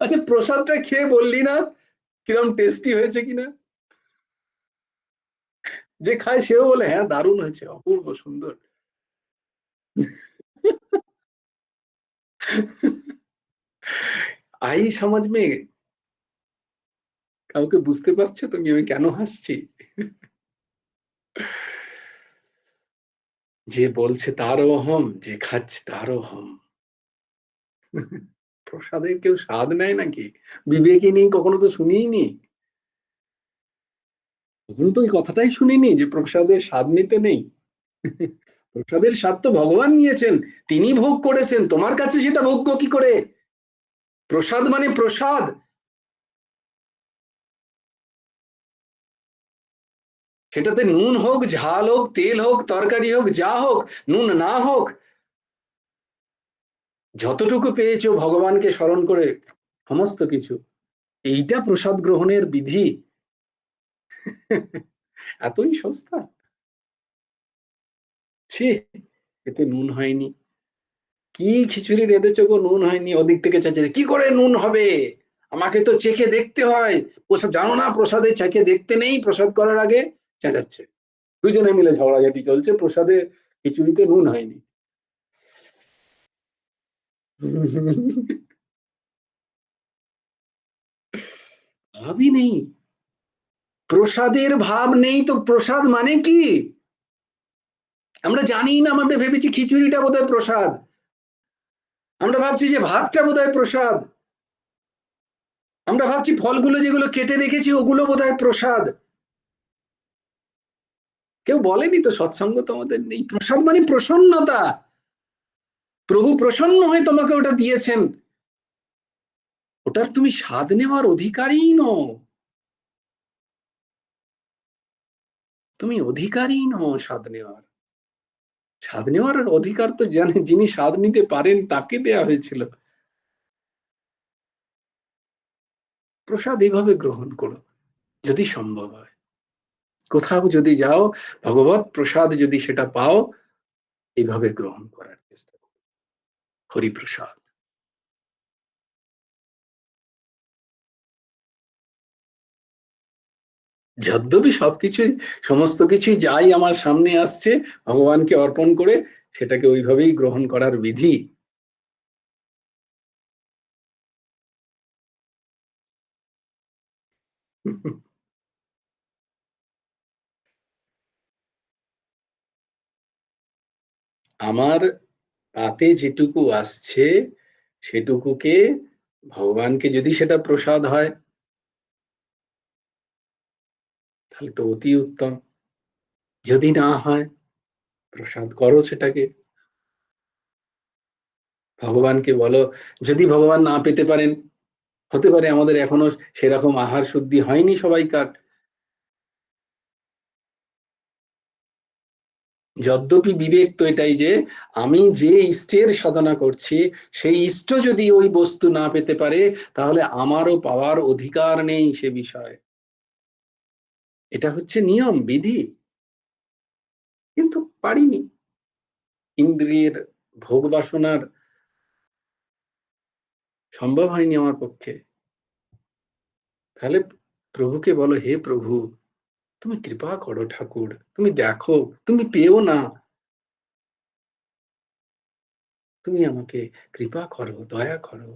আচ্ছা, প্রসাদটা খেয়ে বললি না কিরম টেস্টি হয়েছে কিনা? যে খায় সেও বলে হ্যাঁ দারুণ হয়েছে, অপূর্ব সুন্দর। আই সমাজ মে কাউকে বুঝতে পারছো তুমি আমি কেন হাসছি? যে বলছে তারও অহম, যে খাচ্ছে তারও অহম। প্রসাদের কেউ স্বাদ নেয় নাকি? বিবেকই নেই, কখনো তো শুনিই নি, কখনো তো এই কথাটাই শুনিনি যে প্রসাদের স্বাদ নিতে নেই। প্রসাদের স্বাদ তো ভগবান নিয়েছেন, তিনি ভোগ করেছেন, তোমার কাছে সেটা ভোগ্য কি করে? প্রসাদ মানে প্রসাদ, সেটাতে নুন হোক, ঝাল হোক, তেল হোক, তরকারি হোক, যা হোক, নুন না হোক, যতটুকু পেয়েছো ভগবানকে স্মরণ করে সমস্ত কিছু, এইটা প্রসাদ গ্রহণের বিধি। এতই সস্তা, ছি, এতে নুন হয়নি, কি খিচুড়ি রেঁধেছো গো, নুন হয়নি, ওদিক থেকে চাইছে কি করে নুন হবে, আমাকে তো চেখে দেখতে হয়, প্রসাদ জানো না প্রসাদে চেখে দেখতে নেই, প্রসাদ করার আগে চেঁচাচ্ছে, দুজনে মিলে ঝগড়াঝাটি চলছে, প্রসাদে খিচুড়িতে নুন হয়নি। ভাবই নেই, প্রসাদের ভাব নেই তো প্রসাদ মানে কি? আমরা জানি না, আমরা ভেবেছি খিচুড়িটা বোধহয় প্রসাদ, আমরা ভাবছি যে ভাতটা বোধহয় প্রসাদ, আমরা ভাবছি ফলগুলো যেগুলো কেটে রেখেছি ওগুলো বোধহয় প্রসাদ। কেউ বলেনি তো, সৎসঙ্গ তো আমাদের নেই। প্রসাদ মানে প্রসন্নতা, প্রভু প্রসন্ন হয়ে তোমাকে ওটা দিয়েছেন, ওটার তুমি স্বাদ নেওয়ার অধিকারী নও, তুমি অধিকারী নও স্বাদ নেওয়ার। স্বাদ নেওয়ার অধিকার তো জানেন যিনি স্বাদ নিতে পারেন তাকে দেয়া হয়েছিল। প্রসাদ এইভাবে গ্রহণ করো যদি সম্ভব হয়, কোথাও যদি যাও ভগবত প্রসাদ যদি সেটা পাও, এইভাবে গ্রহণ করার চেষ্টা করো, হরিপ্রসাদ। যদ্যপি সবকিছুই, সমস্ত কিছুই যাই আমার সামনে আসছে ভগবানকে অর্পণ করে, সেটাকে ওইভাবেই গ্রহণ করার বিধি। আমার তাতে যেটুকু আসছে সেটুকুকে ভগবানকে যদি সেটা প্রসাদ হয় তাহলে তো অতি উত্তম, যদি না হয় প্রসাদ করো সেটাকে, ভগবানকে বলো। যদি ভগবান না পেতে পারেন, হতে পারে আমাদের এখনো সেরকম আহার শুদ্ধি হয়নি সবাইকার, যদ্যপি বিবেক তো এটাই যে আমি যে ইষ্টের সাধনা করছি সেই ইষ্ট যদি ওই বস্তু না পেতে পারে তাহলে আমারও পাওয়ার অধিকার নেই সে বিষয়, এটা হচ্ছে নিয়ম বিধি, কিন্তু পারিনি, ইন্দ্রিয়ের ভোগ বাসনার সম্ভব হয়নি আমার পক্ষে। তাহলে প্রভুকে বলো হে প্রভু তুমি কৃপা করো ঠাকুর, তুমি দেখো, তুমি পেও না, তুমি আমাকে কৃপা করো, দয়া করো।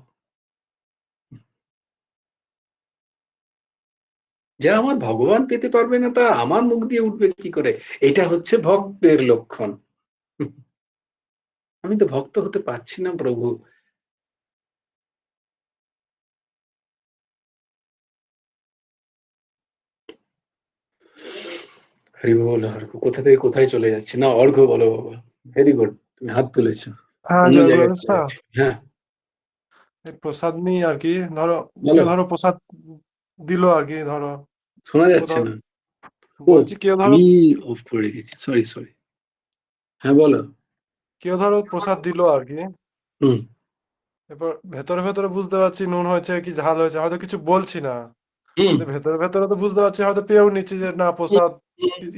যা আমার ভগবান পেতে পারবে না তা আমার মুখ দিয়ে উঠবে কি করে? এটা হচ্ছে ভক্তের লক্ষণ। আমি তো ভক্ত হতে পারছি না প্রভু। হরি বল, অর্ঘ্য কোথা থেকে কোথায় চলে যাচ্ছে না, অর্ঘ্য বলো বাবা। ভেরি গুড, তুমি হাত তুলেছো,
হ্যাঁ,
অন্য
জয়
জায়গায়
গুরু
চলে
স্যার।
যাচ্ছে। হ্যাঁ
এই প্রসাদ নিয়ে আর কি, ধরো
বলো,
কেউ ধরো প্রসাদ দিল আর কি, ধরো
শোনা
কেউ
যাচ্ছে
ধরো,
না। ও,
বলছি কেউ ধরো,
আমি অফ করে রেখেছি, সরি সরি। হ্যাঁ বলো।
কেউ ধরো প্রসাদ দিল আর কি,
হুম
এরপর ভেতরে ভেতরে বুঝতে পারছি নুন হয়েছে কি ঝাল হয়েছে, হয়তো কিছু বলছি না,
হুম
কিন্তু ভেতরে ভেতরে তো বুঝতে পারছি, হয়তো পেয়েও নিচ্ছি যে না
হুম
প্রসাদ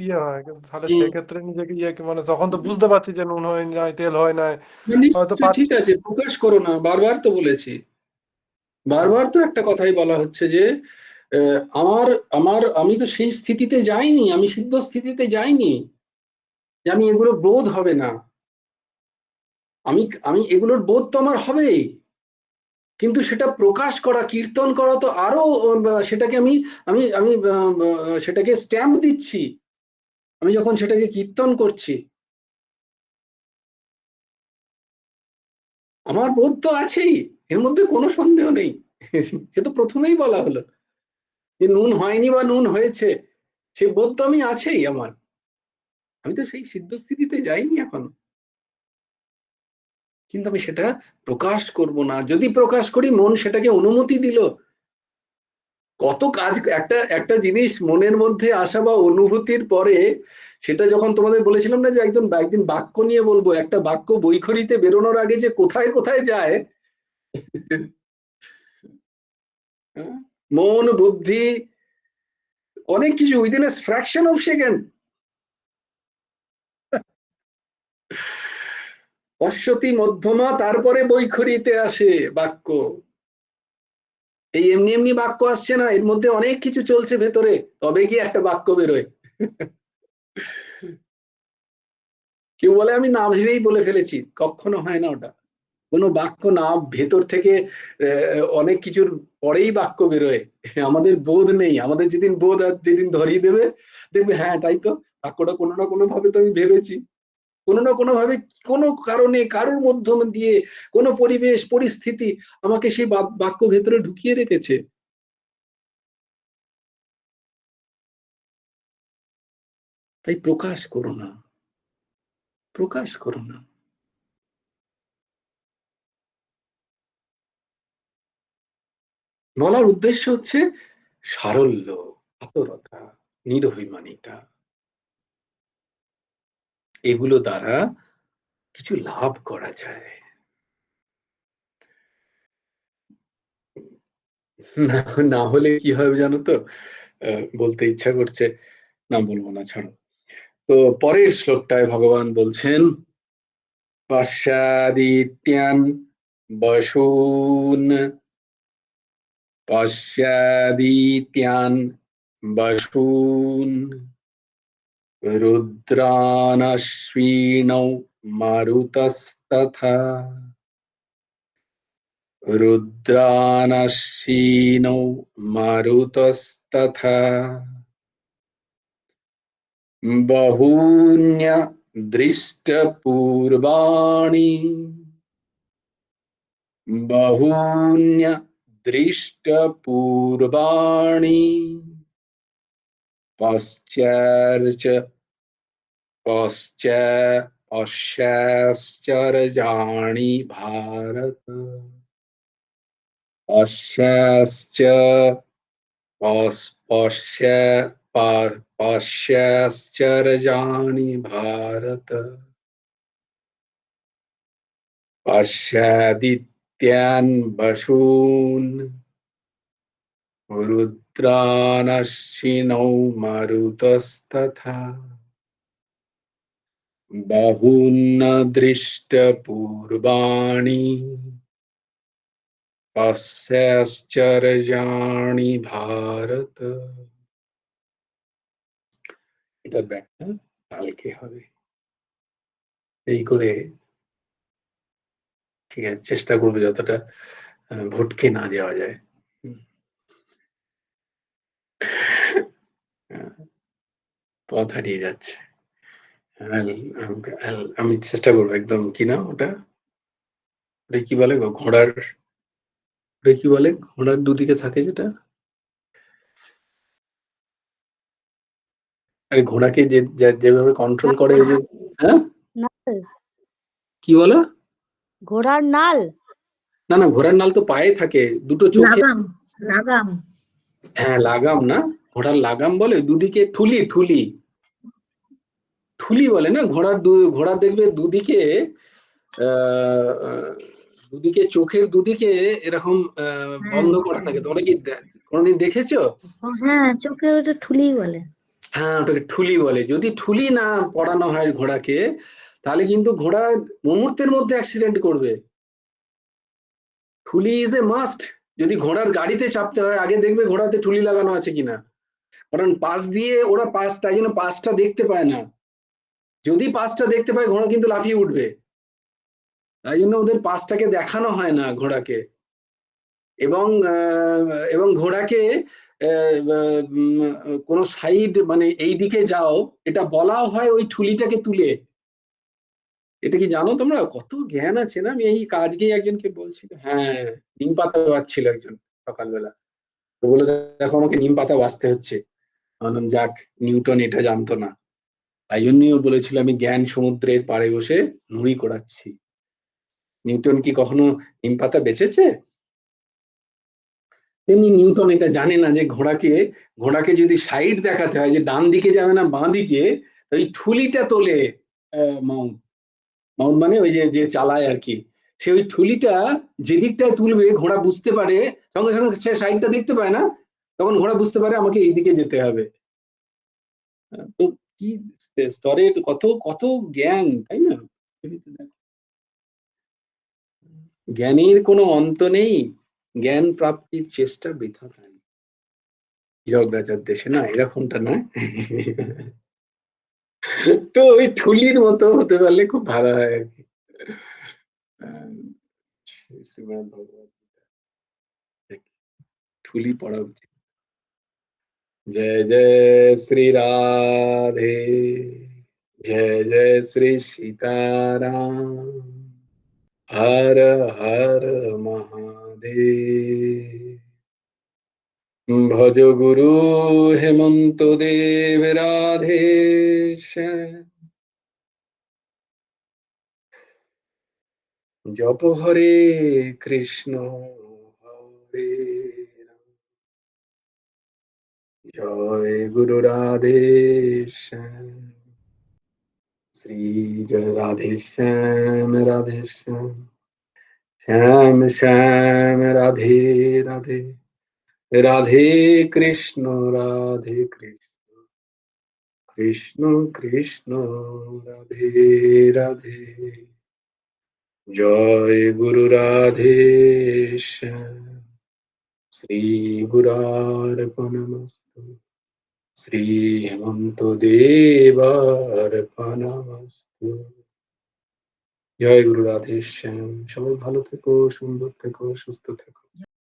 ইয়ে হয়, কিন্তু তাহলে
হুম।
সেক্ষেত্রে নিজেকে ইয়ে মানে তখন তো বুঝতে পারছি যে নুন হয় নাই, তেল হয় নাই,
না,
হয়তো
নিশ্চয়ই ঠিক
পাচ্ছি।
আছে, প্রকাশ করো না, বারবার তো বলেছি, বারবার তো একটা কথাই বলা হচ্ছে যে আমার আমার আমি তো সেই স্থিতিতে যাইনি, আমি সিদ্ধ স্থিতিতে যাইনি যে আমি এগুলো বোধ হবে না। আমি আমি এগুলোর বোধ তো আমার হবেই, কিন্তু সেটা প্রকাশ করা, কীর্তন করা তো আরো সেটাকে আমি আমি আমি সেটাকে স্ট্যাম্প দিচ্ছি আমি যখন সেটাকে কীর্তন করছি। আমার বোধ তো আছেই, এর মধ্যে কোনো সন্দেহ নেই। সে তো প্রথমেই বলা হলো যে নুন হয়নি বা নুন হয়েছে, সে বোধ তো আমি আছেই আমার। আমি তো সেই সিদ্ধ স্থিতিতে যাইনি এখন, কিন্তু আমি সেটা প্রকাশ করব না। যদি প্রকাশ করি মন সেটাকে অনুমতি দিল। কত কাজ, একটা একটা জিনিস মনের মধ্যে আসা বা অনুভূতির পরে, সেটা যখন তোমাদের বলেছিলাম না যে একদিন বাক্য নিয়ে বলবো, একটা বাক্য বইখড়িতে বেরোনোর আগে যে কোথায় কোথায় যায়, হ্যাঁ, মন বুদ্ধি অনেক কিছু within a fraction of second. Aswathy মধ্যমা, তারপরে বইখড়িতে আসে বাক্য। এই এমনি এমনি বাক্য আসছে না, এর মধ্যে অনেক কিছু চলছে ভেতরে, তবে গিয়ে একটা বাক্য বেরোয়। কেউ বলে আমি না ভেবেই বলে ফেলেছি, কখনো হয় না ওটা। কোনো বাক্য না ভেতর থেকে অনেক কিছুর পরেই বাক্য বেরোয়। আমাদের বোধ নেই, আমাদের যেদিন বোধ আর যেদিন ধরিয়ে দেবে, দেখবে হ্যাঁ তাই তো, বাক্যটা কোনো না কোনো ভাবে তো আমি ভেবেছি, কোনো না কোনো ভাবে, কোনো কারণে, কারোর মাধ্যম দিয়ে, কোনো পরিবেশ পরিস্থিতি আমাকে সেই বাক্য ভেতরে ঢুকিয়ে রেখেছে। তাই প্রকাশ করো না, প্রকাশ করো না। বলার উদ্দেশ্য হচ্ছে সারল্য, আতরতা, নিরভিমানিতা, এগুলো দ্বারা কিছু লাভ করা যায়। না, না হলে কি হবে জানো তো, বলতে ইচ্ছা করছে, না বলবো না, ছাড়ো। তো পরের শ্লোকটায় ভগবান বলছেন, পশ্চাদিত্যান বসূন, পশ্চাদিত্যান বসূন, রুদ্রানশ্বিনৌ মারুতস্তথা, রুদ্রানশ্বিনৌ মারুতস্তথা, বহূন্য দৃষ্টপূর্বাণি, বহূন্য দৃষ্টপূর্বাণি, পশ্চার্চ পশ্চাশ্চর্যাণি ভারত, পশ্চাশ্চ পশ্চ পশ্চাশ্চর্যাণি ভারত, পশ্চাদিত্যান বসূন, রুদ্রানশ্বিনৌ মারুতস্তথা, বহূন্য দৃষ্টপূর্বাণি, পশ্চাশ্চর্যাণি ভারত। এটার ব্যাখ্যা কালকে হবে। এই করে ঠিক আছে, চেষ্টা করবো যতটা ভটকে না যাওয়া যায়। পথ হারিয়ে যাচ্ছে। আমি চেষ্টা করবো একদম, কি না ওটা, কি বলে গো, ঘোড়ার, কি বলে, ঘোড়ার দুদিকে থাকে যেটা, আরে ঘোড়াকে যেভাবে কন্ট্রোল করে, ওই যে, হ্যাঁ
নাল,
কি বলো?
ঘোড়ার নাল,
না না, ঘোড়ার নাল তো পায়ে থাকে, দুটো চোখে।
লাগাম, লাগাম,
হ্যাঁ লাগাম না, ঘোড়ার লাগাম বলে, দুদিকে ঠুলি, ঠুলি, ঠুলি বলে না ঘোড়ার, ঘোড়ার দেখবে দুদিকে, দুদিকে চোখের দুদিকে এরকম বন্ধ করা থাকে। তোমরা কি কোনোদিন দেখেছো?
হ্যাঁ চোখে ওটা ঠুলি বলে।
হ্যাঁ ওটাকে ঠুলি বলে। যদি ঠুলি না পরানো হয় ঘোড়াকে, তাহলে কিন্তু ঘোড়া মুহূর্তের মধ্যে অ্যাক্সিডেন্ট করবে। ঠুলি ইজ এ মাস্ট। যদি ঘোড়ার গাড়িতে চাপতে হয়, আগে দেখবে ঘোড়াতে ঠুলি লাগানো আছে কিনা, কারণ পাশ দিয়ে ওরা তাই জন্য পাশটা দেখতে পায় না। যদি পাশটা দেখতে পায়, ঘোড়া কিন্তু লাফিয়ে উঠবে। তাই জন্য ওদের পাশটাকে দেখানো হয় না ঘোড়াকে। এবং ঘোড়াকে কোনো সাইড, মানে এই দিকে যাও, এটা বলাও হয় ওই ঠুলিটাকে তুলে। এটা কি জানো তোমরা? কত জ্ঞান আছে না। আমি এই কাজকেই একজনকে বলছিল, হ্যাঁ নিম পাতা বাজছিল একজন সকালবেলা, তো বলে দেখো আমাকে নিম পাতা বাজতে হচ্ছে। বললাম যাক, নিউটন এটা জানতো না, তাই জন্যই ও বলেছিল আমি জ্ঞান সমুদ্রের পাড়ে বসে নুড়ি কোড়াচ্ছি। নিউটন কি কখনো নিম পাতা বেচেছে? তেমনি নিউটন এটা জানে না যে ঘোড়াকে যদি সাইড দেখাতে হয়, যে ডান দিকে যাবে না বাঁ দিকে, ওই ঠুলিটা তোলে মাউন্ট। মাউন্ট মানে ওই যে যে চালায় আর কি, সে ওই ঠুলিটা যেদিকটায় তুলবে, ঘোড়া বুঝতে পারে, সঙ্গে সঙ্গে সে সাইডটা দেখতে পায় না, তখন ঘোড়া বুঝতে পারে আমাকে এইদিকে যেতে হবে। তো কি স্তরের কত কত জ্ঞান, তাই না? জ্ঞানের কোনো অন্ত নেই, জ্ঞান প্রাপ্তির চেষ্টা বৃথা নাই। হীরক রাজার দেশে না, এরকমটা না। তো ওই ঠুলির মতো হতে পারলে খুব ভালো হয় আর কি। শ্রীমদ্ ভগবত গীতা, ঠুলি পড়া উচিত। জয় জয় শ্রী রাধে, জয় জয় শ্রী সীতারাম, হর হর মহাদেব। ভজ গুরু হেমন্ত দেব রাধে শ্যাম, জপ হরে কৃষ্ণ হরে রাম, জয় গুরু রাধে শ্যাম, শ্রী জয় রাধে শ্যাম, রাধে শ্যাম, শ্যাম শ্যাম রাধে রাধে, রাধে কৃষ্ণ রাধে কৃষ্ণ, কৃষ্ণ কৃষ্ণ রাধে রাধে। জয় গুরু রাধে শ্যাম, শ্রী গুরার্পণমস্তু, শ্রী হেমন্ত দেবার্পণমস্তু। জয় গুরু রাধে শ্যাম। সবাই ভালো থেকো, সুন্দর থেকো, সুস্থ থেকো।